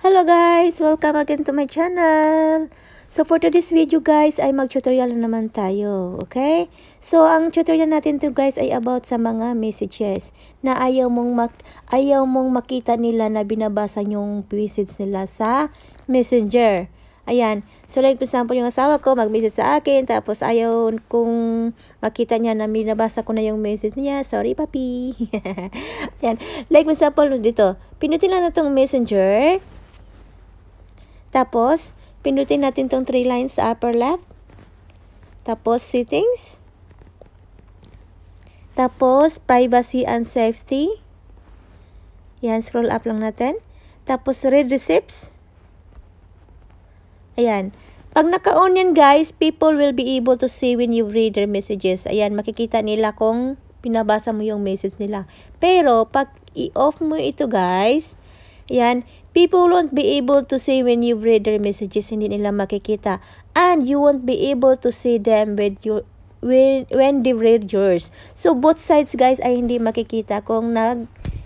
Hello guys! Welcome again to my channel! So for today's video guys ay mag-tutorial naman tayo. Okay? So ang tutorial natin to guys ay about sa mga messages na ayaw mong makita nila na binabasa yung message nila sa Messenger. Ayan. So like for example yung asawa ko mag-message sa akin tapos ayaw kung makita niya na binabasa ko na yung message niya. Sorry papi. Ayan. Like for example dito. Pinutin lang na itong Messenger. Tapos, pindutin natin tong 3 lines sa upper left. Tapos, settings. Tapos, privacy and safety. Yan, scroll up lang natin. Tapos, read receipts. Ayan. Pag naka-on yan guys, people will be able to see when you read their messages. Ayan, makikita nila kung pinabasa mo yung message nila. Pero, pag i-off mo ito guys, ayan, people won't be able to see when you read their messages, hindi nila makikita. And you won't be able to see them when they read yours. So, both sides guys ay hindi makikita kung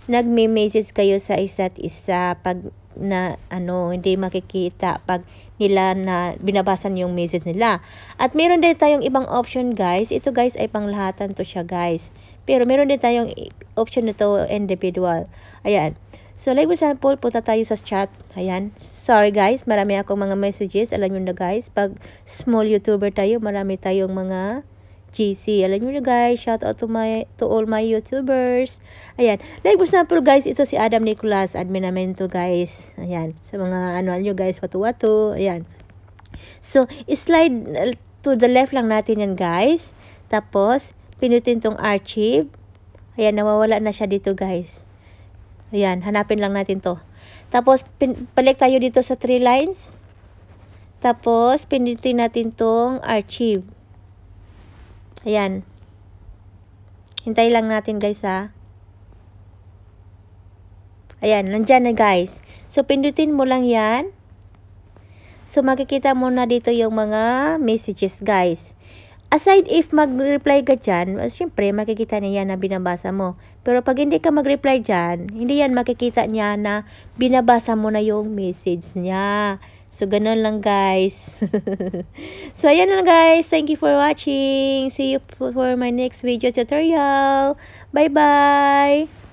nagme-message kayo sa isa't isa. Pag hindi makikita pag nila na binabasan yung message nila. At meron din tayong ibang option guys. Ito guys ay panglahatan to siya guys. Pero meron din tayong option nito individual. Ayan. So, like for example, punta tayo sa chat. Ayan. Sorry guys, marami akong mga messages. Alam nyo na guys, pag small YouTuber tayo, marami tayong mga GC. Alam nyo na guys, shout out to all my YouTubers. Ayan. Like for example guys, ito si Adam Nicolas, admin namin to guys. Ayan. Sa mga alam nyo guys, watu-watu. Ayan. So, slide to the left lang natin yan guys. Tapos, pinutin tong archive. Ayan, nawawala na siya dito guys. Ayan, hanapin lang natin to. Tapos, balik tayo dito sa 3 lines. Tapos, pinutin natin tong archive. Ayan. Hintay lang natin guys ha. Ayan, nandyan na guys. So, pindutin mo lang yan. So, makikita mo na dito yung mga messages guys. Aside if mag-reply ka dyan, syempre makikita niya na binabasa mo. Pero pag hindi ka mag-reply dyan, hindi yan makikita niya na binabasa mo na yung message niya. So, ganun lang guys. So, ayan lang guys. Thank you for watching. See you for my next video tutorial. Bye-bye!